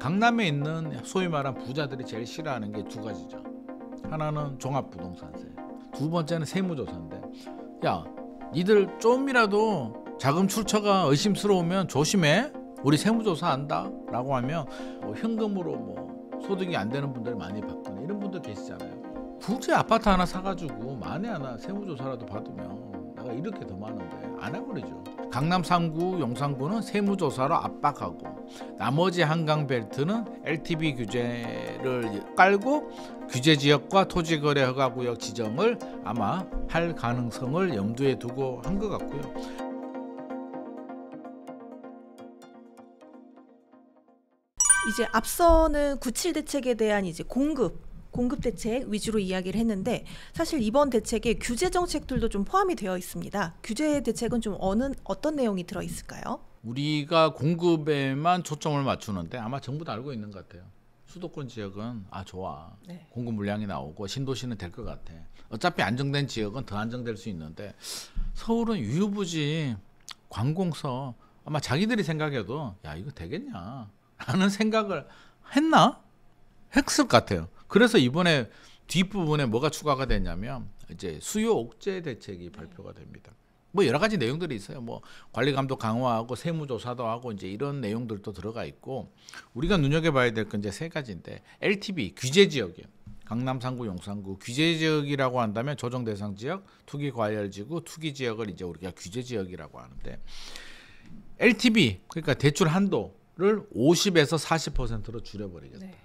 강남에 있는 소위 말하는 부자들이 제일 싫어하는 게 두 가지죠. 하나는 종합부동산세, 두 번째는 세무조사인데, 야, 니들 좀이라도 자금 출처가 의심스러우면 조심해. 우리 세무조사 한다 라고 하면 현금으로 소득이 안 되는 분들이 많이 받거나 이런 분들 계시잖아요. 굳이 아파트 하나 사가지고 만에 하나 세무조사라도 받으면 내가 이렇게 더 많은데 안 해버리죠. 강남 3구, 용산구는 세무조사로 압박하고, 나머지 한강벨트는 LTV 규제를 깔고 규제지역과 토지거래허가구역 지정을 아마 할 가능성을 염두에 두고 한 것 같고요. 이제 앞서는 97 대책에 대한 이제 공급 대책 위주로 이야기를 했는데, 사실 이번 대책에 규제 정책들도 좀 포함이 되어 있습니다. 규제 대책은 좀 어떤 내용이 들어 있을까요? 우리가 공급에만 초점을 맞추는데 아마 전부 다 알고 있는 것 같아요. 수도권 지역은 좋아. 네. 공급 물량이 나오고 신도시는 될 것 같아. 어차피 안정된 지역은 더 안정될 수 있는데, 서울은 유유부지 관공서 아마 자기들이 생각해도 야 이거 되겠냐 라는 생각을 했을 것 같아요. 그래서 이번에 뒷부분에 뭐가 추가가 됐냐면 이제 수요 억제 대책이 발표가 됩니다. 여러 가지 내용들이 있어요. 관리 감독 강화하고 세무조사도 하고 이제 이런 내용들도 들어가 있고, 우리가 눈여겨봐야 될 건 이제 세 가지인데, LTV 규제 지역이에요. 강남 3구, 용산구 규제 지역이라고 한다면 조정 대상 지역, 투기 과열 지구, 투기 지역을 이제 우리가 규제 지역이라고 하는데, LTV 그러니까 대출 한도를 50에서 40%로 줄여버리겠다. 네.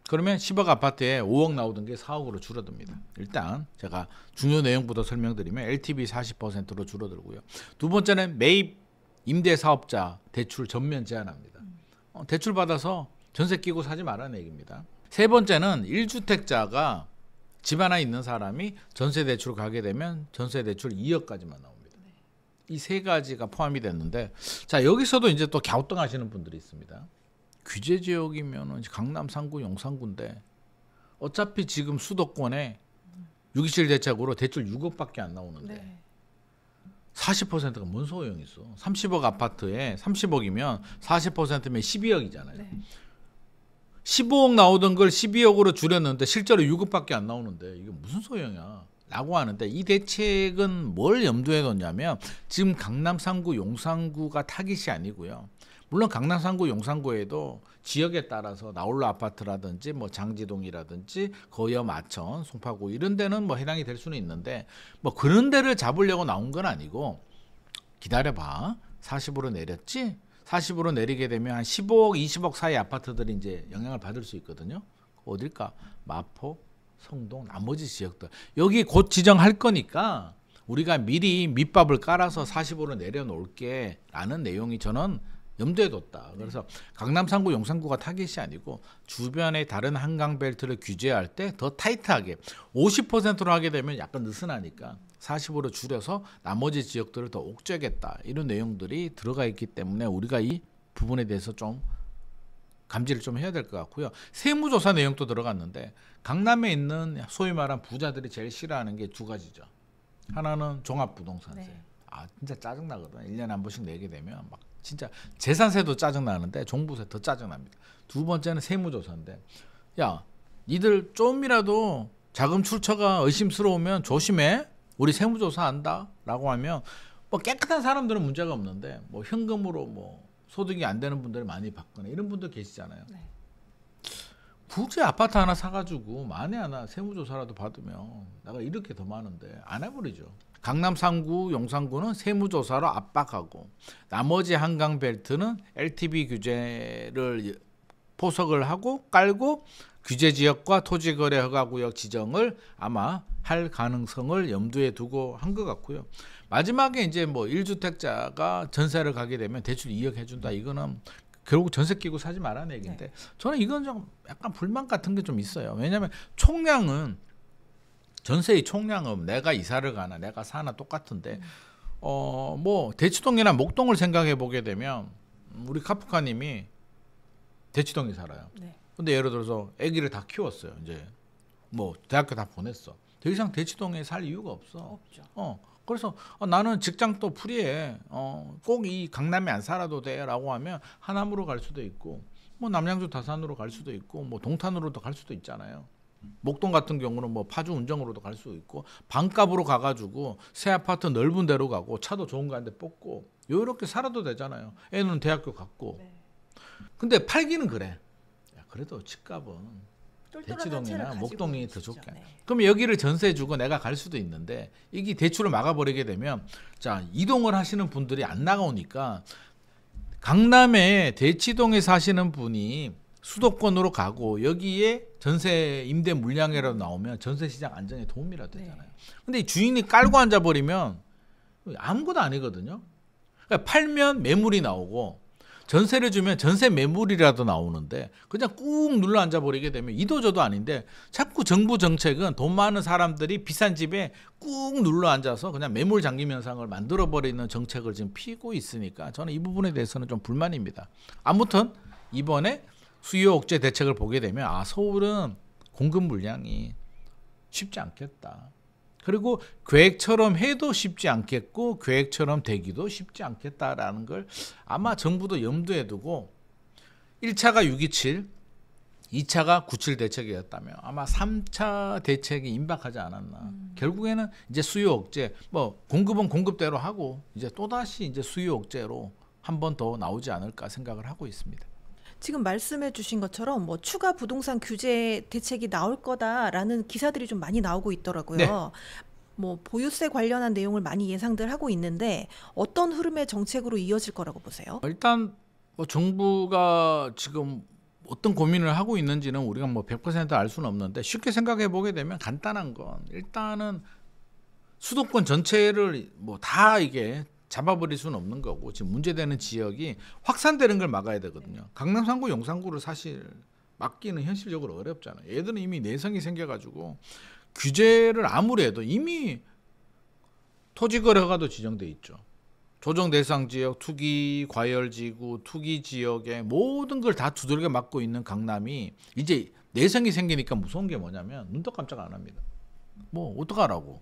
그러면 10억 아파트에 5억 나오던 게 4억으로 줄어듭니다. 일단 제가 중요 내용부터 설명드리면 LTV 40%로 줄어들고요. 두 번째는 매입 임대 사업자 대출 전면 제한합니다. 대출 받아서 전세 끼고 사지 말라는 얘기입니다. 세 번째는 1주택자가 집 하나 있는 사람이 전세 대출 가게 되면 전세 대출 2억까지만 나옵니다. 이 세 가지가 포함이 됐는데, 자 여기서도 이제 또 갸우뚱하시는 분들이 있습니다. 규제 지역이면 강남 3구, 용산구인데 어차피 지금 수도권에 627 대책으로 대출 6억밖에 안 나오는데, 네. 40%가 뭔 소용이 있어. 30억 아파트에 30억이면 40%면 12억이잖아요. 네. 15억 나오던 걸 12억으로 줄였는데 실제로 6억밖에 안 나오는데 이게 무슨 소용이야 라고 하는데, 이 대책은 뭘 염두에 뒀냐면 지금 강남 3구, 용산구가 타깃이 아니고요. 물론 강남 3구, 용산구에도 지역에 따라서 나홀로 아파트라든지 장지동이라든지 거여, 마천, 송파구 이런 데는 해당이 될 수는 있는데, 그런 데를 잡으려고 나온 건 아니고, 기다려봐. 40으로 내렸지? 40으로 내리게 되면 한 15억, 20억 사이 아파트들이 이제 영향을 받을 수 있거든요. 어딜까? 마포, 성동, 나머지 지역들. 여기 곧 지정할 거니까 우리가 미리 밑밥을 깔아서 40으로 내려놓을게 라는 내용이 저는 염두에 뒀다. 그래서 강남 3구, 용산구가 타깃이 아니고 주변의 다른 한강벨트를 규제할 때 더 타이트하게 50%로 하게 되면 약간 느슨하니까 40으로 줄여서 나머지 지역들을 더 옥죄겠다. 이런 내용들이 들어가 있기 때문에 우리가 이 부분에 대해서 좀 감지를 좀 해야 될 것 같고요. 세무조사 내용도 들어갔는데, 강남에 있는 소위 말하는 부자들이 제일 싫어하는 게 두 가지죠. 하나는 종합부동산세. 네. 진짜 짜증나거든. 1년에 한 번씩 내게 되면 진짜 재산세도 짜증나는데 종부세 더 짜증납니다. 두 번째는 세무조사인데, 야 니들 좀이라도 자금 출처가 의심스러우면 조심해. 우리 세무조사 한다 라고 하면 깨끗한 사람들은 문제가 없는데 현금으로 소득이 안 되는 분들이 많이 받거나 이런 분들 계시잖아요. 네. 굳이 아파트 하나 사가지고 만에 하나 세무조사라도 받으면 내가 이렇게 더 많은데 안 해버리죠. 강남 3구, 용산구는 세무조사로 압박하고, 나머지 한강벨트는 LTV 규제를 포석을 하고 깔고 규제지역과 토지거래허가구역 지정을 아마 할 가능성을 염두에 두고 한 것 같고요. 마지막에 이제 1주택자가 전세를 가게 되면 대출 2억 해준다. 이거는 결국 전세 끼고 사지 말라는 얘기인데, 네. 저는 이건 좀 약간 불만 같은 게 좀 있어요. 왜냐하면 총량은, 전세의 총량은 내가 이사를 가나 내가 사나 똑같은데, 대치동이나 목동을 생각해 보게 되면 우리 카프카님이 대치동에 살아요. 네. 근데 예를 들어서 아기를 다 키웠어요. 이제 대학교 다 보냈어. 더 이상 대치동에 살 이유가 없어. 없죠. 그래서 나는 직장도 프리해. 꼭 이 강남에 안 살아도 돼라고 하면 하남으로 갈 수도 있고, 뭐 남양주 다산으로 갈 수도 있고 뭐 동탄으로도 갈 수도 있잖아요. 목동 같은 경우는 뭐 파주 운정으로도 갈 수 있고 반값으로 가가지고 새 아파트 넓은 데로 가고 차도 좋은 거 한 대 뽑고 이렇게 살아도 되잖아요. 애는 대학교 갔고. 네. 근데 팔기는 그래. 야, 그래도 집값은 똘똘한 대치동이나 한 채를 목동이 가지고 더 계시죠. 좋게. 네. 그럼 여기를 전세 주고 내가 갈 수도 있는데 이게 대출을 막아버리게 되면 자 이동을 하시는 분들이 안 나가오니까 강남에 대치동에 사시는 분이 수도권으로 가고 여기에 전세 임대 물량이라도 나오면 전세 시장 안정에 도움이라도 되잖아요. 네. 근데 이 주인이 깔고 앉아버리면 아무것도 아니거든요. 그러니까 팔면 매물이 나오고 전세를 주면 전세 매물이라도 나오는데 그냥 꾹 눌러 앉아버리게 되면 이도저도 아닌데 자꾸 정부 정책은 돈 많은 사람들이 비싼 집에 꾹 눌러 앉아서 그냥 매물 잠김 현상을 만들어버리는 정책을 지금 피고 있으니까 저는 이 부분에 대해서는 좀 불만입니다. 아무튼 이번에 수요 억제 대책을 보게 되면 아 서울은 공급 물량이 쉽지 않겠다. 그리고 계획처럼 해도 쉽지 않겠고 계획처럼 되기도 쉽지 않겠다라는 걸 아마 정부도 염두에 두고 1차가 6.27, 2차가 9.7 대책이었다면 아마 3차 대책이 임박하지 않았나. 결국에는 이제 수요 억제, 뭐 공급은 공급대로 하고 이제 또다시 이제 수요 억제로 한 번 더 나오지 않을까 생각을 하고 있습니다. 지금 말씀해 주신 것처럼 뭐 추가 부동산 규제 대책이 나올 거다라는 기사들이 좀 많이 나오고 있더라고요. 네. 뭐 보유세 관련한 내용을 많이 예상들 하고 있는데 어떤 흐름의 정책으로 이어질 거라고 보세요? 일단 뭐 정부가 지금 어떤 고민을 하고 있는지는 우리가 뭐 100% 알 수는 없는데 쉽게 생각해 보게 되면 간단한 건 일단은 수도권 전체를 뭐 다 이게 잡아버릴 수는 없는 거고 지금 문제되는 지역이 확산되는 걸 막아야 되거든요. 강남 3구, 용산구를 사실 막기는 현실적으로 어렵잖아요. 얘들은 이미 내성이 생겨가지고 규제를 아무리 해도 이미 토지거래 허가도 지정돼 있죠. 조정 대상 지역, 투기 과열 지구, 투기 지역의 모든 걸 다 두들겨 맞고 있는 강남이 이제 내성이 생기니까 무서운 게 뭐냐면 눈도 깜짝 안 합니다. 뭐 어떡하라고.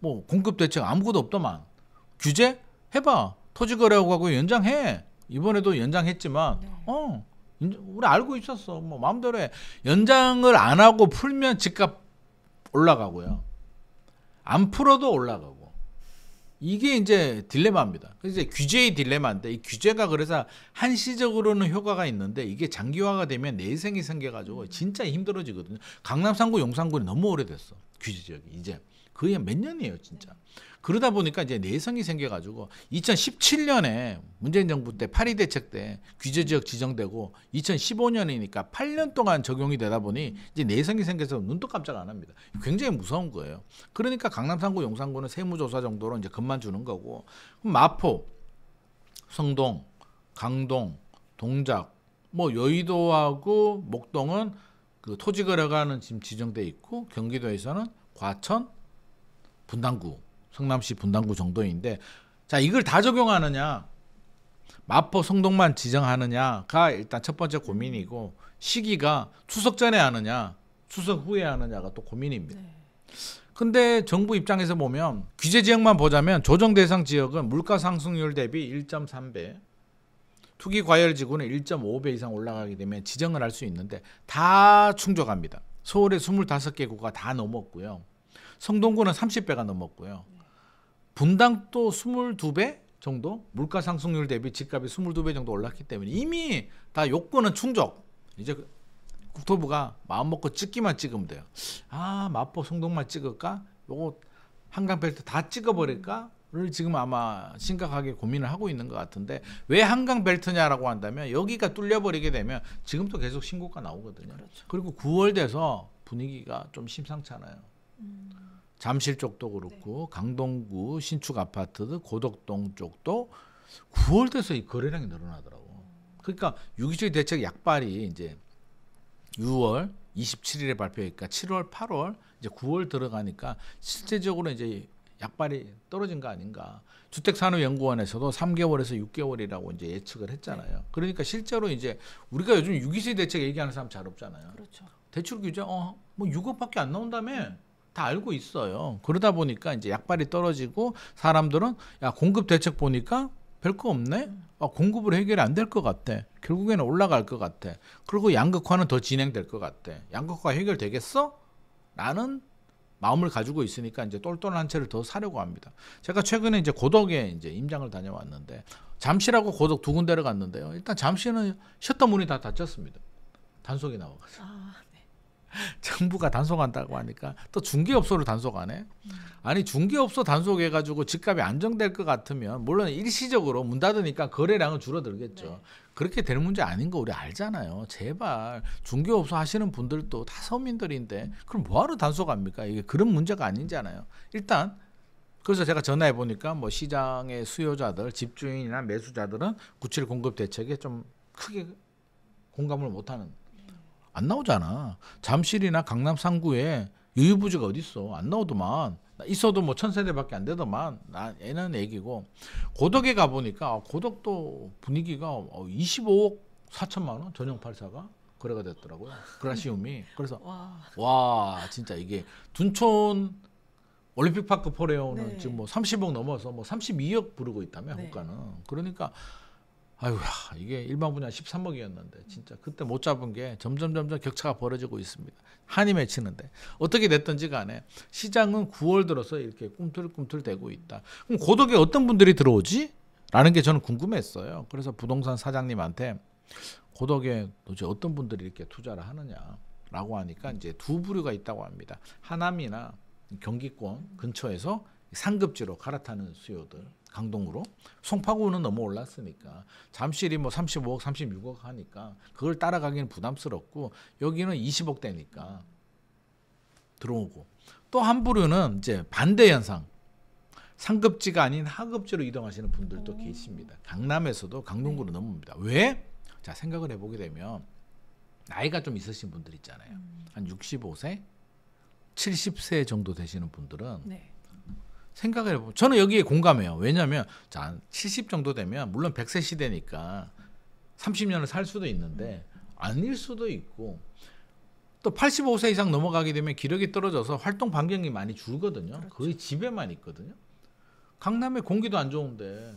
뭐 공급 대책 아무것도 없더만. 규제 해봐. 토지거래 허가고 연장해. 이번에도 연장했지만 우리 알고 있었어. 뭐 마음대로 해. 연장을 안 하고 풀면 집값 올라가고요. 안 풀어도 올라가고. 이게 이제 딜레마입니다. 그래서 이제 규제의 딜레마인데 이 규제가 그래서 한시적으로는 효과가 있는데 이게 장기화가 되면 내생이 생겨가지고 진짜 힘들어지거든요. 강남 3구, 용산구는 너무 오래됐어. 규제 지역이 이제 거의 몇 년이에요, 진짜. 그러다 보니까 이제 내성이 생겨가지고 2017년에 문재인 정부 때 8.2 대책 때 규제 지역 지정되고 2015년이니까 8년 동안 적용이 되다 보니 이제 내성이 생겨서 눈도 깜짝 안 합니다. 굉장히 무서운 거예요. 그러니까 강남 3구, 용산구는 세무조사 정도로 이제 급만 주는 거고 그럼 마포, 성동, 강동, 동작, 뭐 여의도하고 목동은 그 토지거래가는 지금 지정돼 있고 경기도에서는 과천, 분당구, 성남시 분당구 정도인데 자 이걸 다 적용하느냐 마포 성동만 지정하느냐가 일단 첫 번째 고민이고 시기가 추석 전에 하느냐 추석 후에 하느냐가 또 고민입니다. 근데 정부 입장에서 보면 규제 지역만 보자면 조정 대상 지역은 물가 상승률 대비 1.3배 투기 과열 지구는 1.5배 이상 올라가게 되면 지정을 할 수 있는데 다 충족합니다. 서울의 25개 구가 다 넘었고요. 성동구는 30배가 넘었고요. 분당도 22배 정도 물가 상승률 대비 집값이 22배 정도 올랐기 때문에 이미 다 요건은 충족. 이제 국토부가 마음 먹고 찍기만 찍으면 돼요. 아 마포 성동만 찍을까? 요거 한강벨트 다 찍어버릴까?를 지금 아마 심각하게 고민을 하고 있는 것 같은데 왜 한강벨트냐라고 한다면 여기가 뚫려버리게 되면 지금도 계속 신고가 나오거든요. 그렇죠. 그리고 9월 돼서 분위기가 좀 심상찮아요. 잠실 쪽도 그렇고 강동구 신축 아파트 고덕동 쪽도 9월 돼서 이 거래량이 늘어나더라고. 그러니까 6.27 대책 약발이 이제 6월 27일에 발표했으니까 7월, 8월 이제 9월 들어가니까 실제적으로 이제 약발이 떨어진 거 아닌가. 주택산업연구원에서도 3개월에서 6개월이라고 이제 예측을 했잖아요. 그러니까 실제로 이제 우리가 요즘 6.27 대책 얘기하는 사람 잘 없잖아요. 그렇죠. 대출 규제 뭐 6억밖에 안 나온다며. 다 알고 있어요. 그러다 보니까 이제 약발이 떨어지고 사람들은 야 공급 대책 보니까 별거 없네. 공급으로 해결이 안 될 것 같아. 결국에는 올라갈 것 같아. 그리고 양극화는 더 진행될 것 같아. 양극화 해결되겠어? 라는 마음을 가지고 있으니까 이제 똘똘한 한 채를 더 사려고 합니다. 제가 최근에 이제 고덕에 이제 임장을 다녀왔는데 잠실하고 고덕 두 군데를 갔는데요. 일단 잠실은 셔터 문이 다 닫혔습니다. 단속이 나와가지고. 정부가 단속한다고 하니까 또 중개업소를 단속하네. 아니 중개업소 단속해가지고 집값이 안정될 것 같으면 물론 일시적으로 문 닫으니까 거래량은 줄어들겠죠. 네. 그렇게 될 문제 아닌 거 우리 알잖아요. 제발 중개업소 하시는 분들도 다 서민들인데 그럼 뭐하러 단속합니까? 이게 그런 문제가 아니잖아요. 일단 그래서 제가 전화해 보니까 뭐 시장의 수요자들, 집주인이나 매수자들은 97 공급 대책에 좀 크게 공감을 못하는. 안 나오잖아. 잠실이나 강남 3구에 유유부지가 어디 있어? 안 나오더만. 있어도 뭐 1000세대밖에 안 되더만. 애는 애기고. 고덕에 가 보니까 고덕도 분위기가 25억 4천만 원 전용 8사가 거래가 됐더라고요. 그라시움이. 그래서 와 진짜 이게 둔촌 올림픽파크 포레오는 네. 지금 뭐 30억 넘어서 뭐 32억 부르고 있다며 네. 호가는. 그러니까 아유야 이게 일반 분야 13억이었는데 진짜 그때 못 잡은 게 점점 격차가 벌어지고 있습니다. 한이 맺히는데 어떻게 됐든지 간에 시장은 9월 들어서 이렇게 꿈틀꿈틀 대고 있다. 그럼 고덕에 어떤 분들이 들어오지? 라는 게 저는 궁금했어요. 그래서 부동산 사장님한테 고덕에 도대체 어떤 분들이 이렇게 투자를 하느냐라고 하니까 이제 두 부류가 있다고 합니다. 하남이나 경기권 근처에서 상급지로 갈아타는 수요들 강동구로. 송파구는 너무 올랐으니까 잠실이 뭐 35억 36억 하니까 그걸 따라가기는 부담스럽고 여기는 20억대니까 들어오고. 또 한 부류는 이제 반대 현상, 상급지가 아닌 하급지로 이동하시는 분들도 계십니다. 강남에서도 강동구로 넘습니다. 왜? 자 생각을 해보게 되면 나이가 좀 있으신 분들 있잖아요. 한 65세 70세 정도 되시는 분들은 네. 생각을 해보면 저는 여기에 공감해요. 왜냐하면 자, 70 정도 되면 물론 100세 시대니까 30년을 살 수도 있는데 아닐 수도 있고 또 85세 이상 넘어가게 되면 기력이 떨어져서 활동 반경이 많이 줄거든요. 그렇죠. 거의 집에만 있거든요. 강남에 공기도 안 좋은데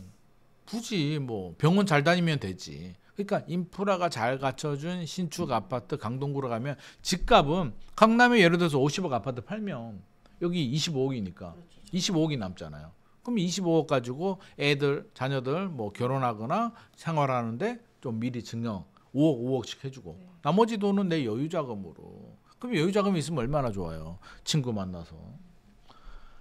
굳이 뭐 병원 잘 다니면 되지. 그러니까 인프라가 잘 갖춰준 신축 아파트 강동구로 가면 집값은 강남에 예를 들어서 50억 아파트 팔면 여기 25억이니까 25억이 남잖아요. 그럼 25억 가지고 애들, 자녀들 뭐 결혼하거나 생활하는데 좀 미리 증여 5억, 5억씩 해주고 나머지 돈은 내 여유자금으로. 그럼 여유자금이 있으면 얼마나 좋아요. 친구 만나서.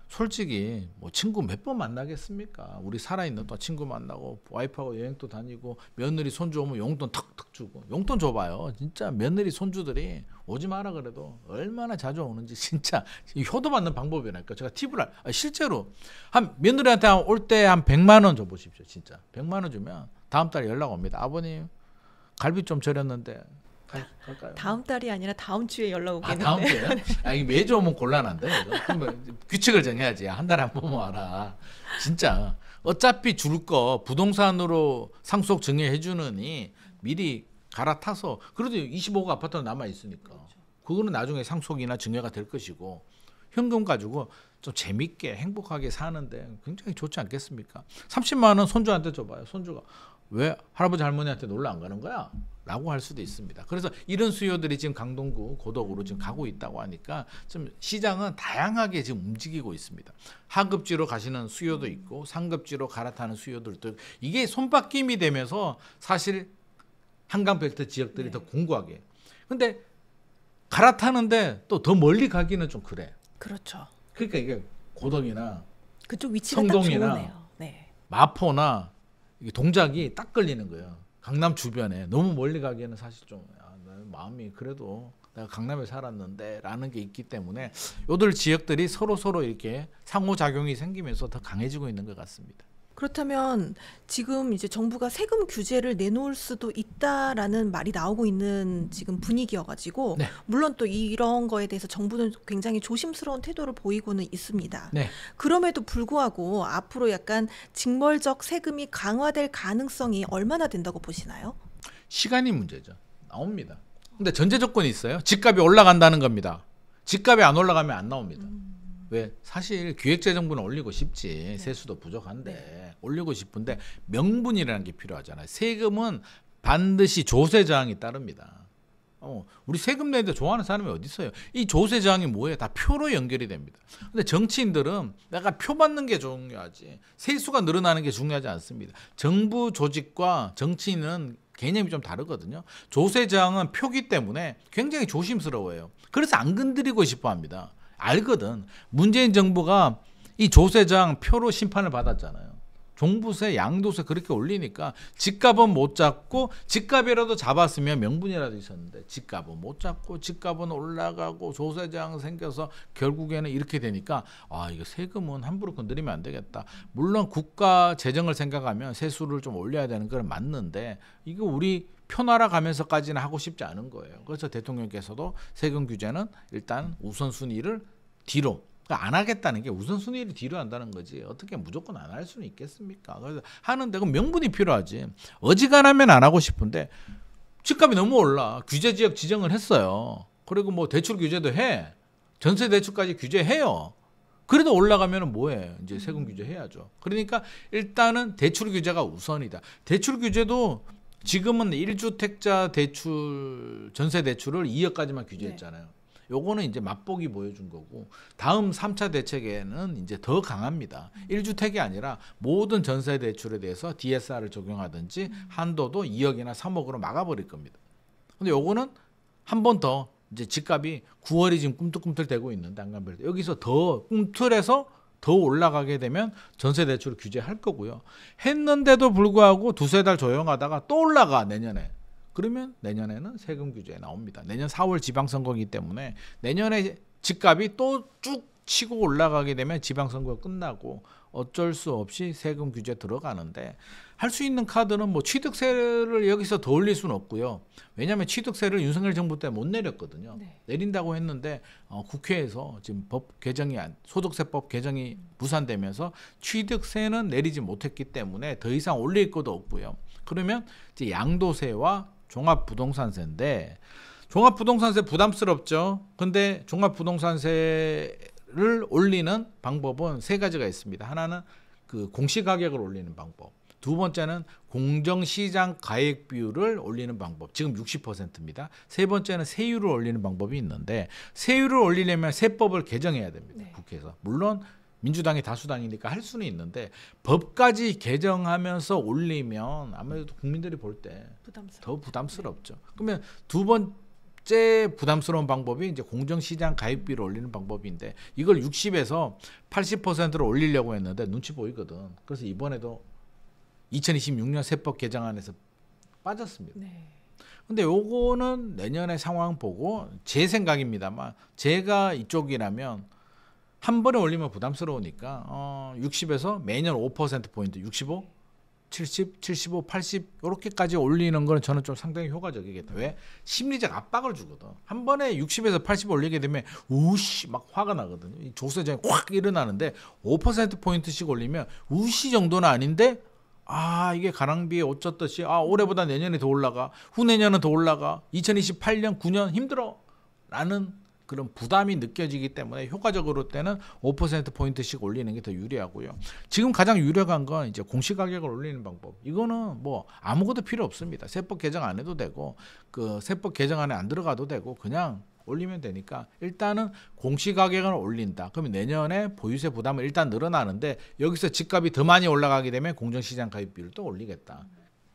솔직히 뭐 친구 몇 번 만나겠습니까? 우리 살아있는 또 친구 만나고 와이프하고 여행도 다니고 며느리 손주 오면 용돈 턱턱 주고. 용돈 줘봐요. 진짜 며느리 손주들이 오지 마라 그래도 얼마나 자주 오는지 진짜 효도받는 방법이라니까. 제가 팁을 실제로 한 며느리한테 올 때 한 100만 원 줘보십시오. 진짜 100만 원 주면 다음 달에 연락 옵니다. 아버님 갈비 좀 절였는데 갈까요? 다음 달이 아니라 다음 주에 연락 오겠는데. 다음 주에요? 이게 매주 오면 곤란한데. 그러면 규칙을 정해야지. 한 달에 한 번 와라. 진짜 어차피 줄 거 부동산으로 상속 증여해 주느니 미리 갈아타서 그래도 25억 아파트는 남아 있으니까. 그거는 나중에 상속이나 증여가 될 것이고 현금 가지고 좀 재밌게 행복하게 사는데 굉장히 좋지 않겠습니까? 30만 원 손주한테 줘봐요. 손주가 왜 할아버지 할머니한테 놀러 안 가는 거야? 라고 할 수도 있습니다. 그래서 이런 수요들이 지금 강동구, 고덕으로 지금 가고 있다고 하니까 좀 시장은 다양하게 지금 움직이고 있습니다. 하급지로 가시는 수요도 있고 상급지로 갈아타는 수요들도 있고 이게 손바뀜이 되면서 사실 한강벨트 지역들이 더 공고하게. 근데 갈아타는데 또 더 멀리 가기는 좀 그래. 그렇죠. 그러니까 이게 고덕이나 그쪽 위치가 딱 성동이나 좋으네요. 네. 마포나 이게 동작이 딱 걸리는 거예요. 강남 주변에 너무 멀리 가기에는 사실 좀 마음이 그래도 내가 강남에 살았는데 라는 게 있기 때문에 요들 지역들이 서로 이렇게 상호작용이 생기면서 더 강해지고 있는 것 같습니다. 그렇다면 지금 이제 정부가 세금 규제를 내놓을 수도 있다라는 말이 나오고 있는 지금 분위기여가지고 네. 물론 또 이런 거에 대해서 정부는 굉장히 조심스러운 태도를 보이고는 있습니다. 네. 그럼에도 불구하고 앞으로 약간 징벌적 세금이 강화될 가능성이 얼마나 된다고 보시나요? 시간이 문제죠. 나옵니다. 근데 전제 조건이 있어요. 집값이 올라간다는 겁니다. 집값이 안 올라가면 안 나옵니다. 왜? 사실 기획재정부는 올리고 싶지. 세수도 부족한데 올리고 싶은데 명분이라는 게 필요하잖아요. 세금은 반드시 조세 저항이 따릅니다. 우리 세금 내는데 좋아하는 사람이 어디 있어요? 이 조세 저항이 뭐예요? 다 표로 연결이 됩니다. 근데 정치인들은 내가 표 받는 게 중요하지 세수가 늘어나는 게 중요하지 않습니다. 정부 조직과 정치인은 개념이 좀 다르거든요. 조세 저항은 표기 때문에 굉장히 조심스러워요. 그래서 안 건드리고 싶어 합니다. 알거든. 문재인 정부가 이 조세 저항 표로 심판을 받았잖아요. 종부세, 양도세 그렇게 올리니까 집값은 못 잡고 집값이라도 잡았으면 명분이라도 있었는데 집값은 못 잡고 집값은 올라가고 조세 저항 생겨서 결국에는 이렇게 되니까 이거 세금은 함부로 건드리면 안 되겠다. 물론 국가 재정을 생각하면 세수를 좀 올려야 되는 건 맞는데 이거 우리 표나라 가면서까지는 하고 싶지 않은 거예요. 그래서 대통령께서도 세금 규제는 일단 우선순위를 뒤로 그러니까 안 하겠다는 게 우선순위를 뒤로 한다는 거지 어떻게 무조건 안 할 수는 있겠습니까? 그래서 하는데 그 명분이 필요하지. 어지간하면 안 하고 싶은데 집값이 너무 올라. 규제 지역 지정을 했어요. 그리고 뭐 대출 규제도 해. 전세 대출까지 규제해요. 그래도 올라가면 뭐해? 이제 세금 규제해야죠. 그러니까 일단은 대출 규제가 우선이다. 대출 규제도 지금은 1주택자 대출 전세 대출을 2억까지만 규제했잖아요. 요거는 이제 맛보기 보여준 거고 다음 3차 대책에는 이제 더 강합니다. 1주택이 아니라 모든 전세 대출에 대해서 DSR을 적용하든지 한도도 2억이나 3억으로 막아버릴 겁니다. 근데 요거는 한 번 더 이제 집값이 9월이 지금 꿈틀꿈틀대고 있는데 안간별 여기서 더 꿈틀에서 더 올라가게 되면 전세 대출을 규제할 거고요. 했는데도 불구하고 두세 달 조용하다가 또 올라가 내년에. 그러면 내년에는 세금 규제에 나옵니다. 내년 4월 지방선거이기 때문에 내년에 집값이 또 쭉 치고 올라가게 되면 지방선거 끝나고 어쩔 수 없이 세금 규제 들어가는데 할 수 있는 카드는 뭐 취득세를 여기서 더 올릴 수는 없고요. 왜냐하면 취득세를 윤석열 정부 때 못 내렸거든요. 네. 내린다고 했는데 국회에서 지금 법 개정이 소득세법 개정이 무산되면서 취득세는 내리지 못했기 때문에 더 이상 올릴 것도 없고요. 그러면 이제 양도세와 종합부동산세인데 종합부동산세 부담스럽죠. 근데 종합부동산세를 올리는 방법은 세 가지가 있습니다. 하나는 그 공시가격을 올리는 방법. 두 번째는 공정시장 가액 비율을 올리는 방법. 지금 60%입니다. 세 번째는 세율을 올리는 방법이 있는데 세율을 올리려면 세법을 개정해야 됩니다. 네. 국회에서. 물론 민주당이 다수당이니까 할 수는 있는데 법까지 개정하면서 올리면 아무래도 국민들이 볼 때 더 부담스럽죠. 그러면 두 번째 부담스러운 방법이 이제 공정시장 가입비를 올리는 방법인데 이걸 60에서 80%로 올리려고 했는데 눈치 보이거든. 그래서 이번에도 2026년 세법 개정안에서 빠졌습니다. 네. 근데 요거는 내년의 상황 보고 제 생각입니다만 제가 이쪽이라면 한 번에 올리면 부담스러우니까 60에서 매년 5%포인트 65, 70, 75, 80 이렇게까지 올리는 건 저는 좀 상당히 효과적이겠다. 왜? 심리적 압박을 주거든. 한 번에 60에서 80 올리게 되면 우씨 막 화가 나거든요. 이 조세장이 확 일어나는데 5%포인트씩 올리면 우씨 정도는 아닌데 이게 가랑비에 옷 젖듯이 올해보다 내년에 더 올라가 후내년은 더 올라가 2028년 9년 힘들어 라는 그런 부담이 느껴지기 때문에 효과적으로 때는 5%포인트씩 올리는 게 더 유리하고요. 지금 가장 유력한 건 이제 공시가격을 올리는 방법. 이거는 뭐 아무것도 필요 없습니다. 세법 개정 안 해도 되고 그 세법 개정 안에 안 들어가도 되고 그냥 올리면 되니까 일단은 공시가격을 올린다. 그러면 내년에 보유세 부담은 일단 늘어나는데 여기서 집값이 더 많이 올라가게 되면 공정시장 가입비를 또 올리겠다.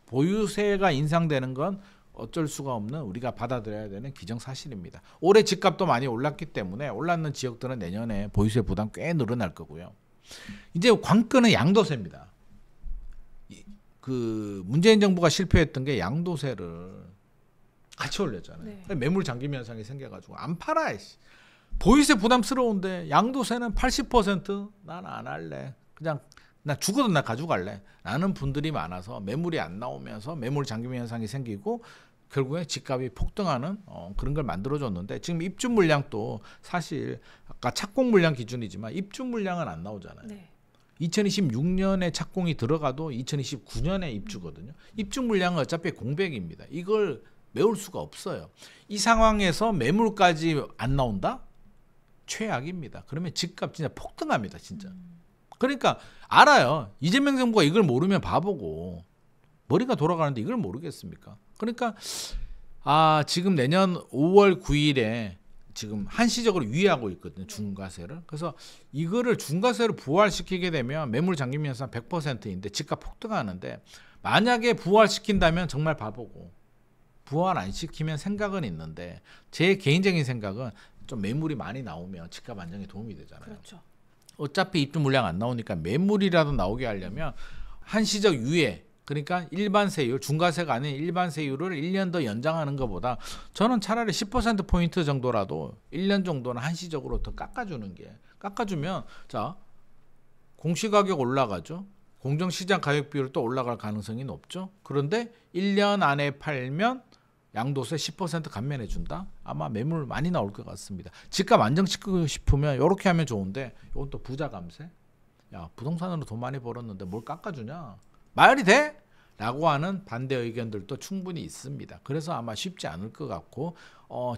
보유세가 인상되는 건 어쩔 수가 없는 우리가 받아들여야 되는 기정사실입니다. 올해 집값도 많이 올랐기 때문에 올랐는 지역들은 내년에 보유세 부담 꽤 늘어날 거고요. 이제 관건은 양도세입니다. 그 문재인 정부가 실패했던 게 양도세를 같이 올렸잖아요. 네. 매물 잠김 현상이 생겨가지고 안 팔아. 보유세 부담스러운데 양도세는 80% 난 안 할래. 그냥 나 죽어도 나 가져갈래 라는 분들이 많아서 매물이 안 나오면서 매물 잠김 현상이 생기고 결국에 집값이 폭등하는 그런 걸 만들어줬는데 지금 입주 물량도 사실 아까 착공 물량 기준이지만 입주 물량은 안 나오잖아요. 네. 2026년에 착공이 들어가도 2029년에 입주거든요. 입주 물량은 어차피 공백입니다. 이걸 메울 수가 없어요. 이 상황에서 매물까지 안 나온다? 최악입니다. 그러면 집값 진짜 폭등합니다. 진짜. 그러니까 알아요. 이재명 정부가 이걸 모르면 바보고 머리가 돌아가는데 이걸 모르겠습니까? 그러니까 지금 내년 5월 9일에 지금 한시적으로 유예하고 있거든요. 중과세를. 그래서 이거를 중과세로 부활시키게 되면 매물 잠금 현상 100%인데 집값 폭등하는데 만약에 부활시킨다면 정말 바보고 부활 안 시키면 생각은 있는데 제 개인적인 생각은 좀 매물이 많이 나오면 집값 안정에 도움이 되잖아요. 그렇죠. 어차피 입주 물량 안 나오니까 매물이라도 나오게 하려면 한시적 유예 그러니까 일반 세율 중과세가 아닌 일반 세율을 1년 더 연장하는 것보다 저는 차라리 10%포인트 정도라도 1년 정도는 한시적으로 더 깎아주는 게 깎아주면 자 공시가격 올라가죠. 공정시장 가격 비율 또 올라갈 가능성이 높죠. 그런데 1년 안에 팔면 양도세 10% 감면해 준다. 아마 매물 많이 나올 것 같습니다. 집값 안정시키고 싶으면 이렇게 하면 좋은데 이건 또 부자 감세. 야 부동산으로 돈 많이 벌었는데 뭘 깎아주냐. 말이 돼? 라고 하는 반대 의견들도 충분히 있습니다. 그래서 아마 쉽지 않을 것 같고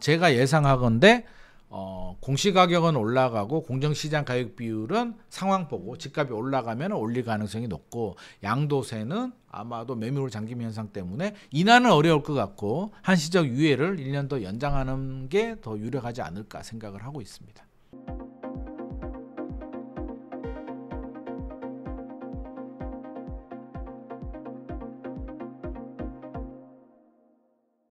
제가 예상하건대 공시가격은 올라가고 공정시장 가격 비율은 상황 보고 집값이 올라가면 올릴 가능성이 높고 양도세는 아마도 매물 잠김 현상 때문에 인하는 어려울 것 같고 한시적 유예를 1년 더 연장하는 게 더 유력하지 않을까 생각을 하고 있습니다.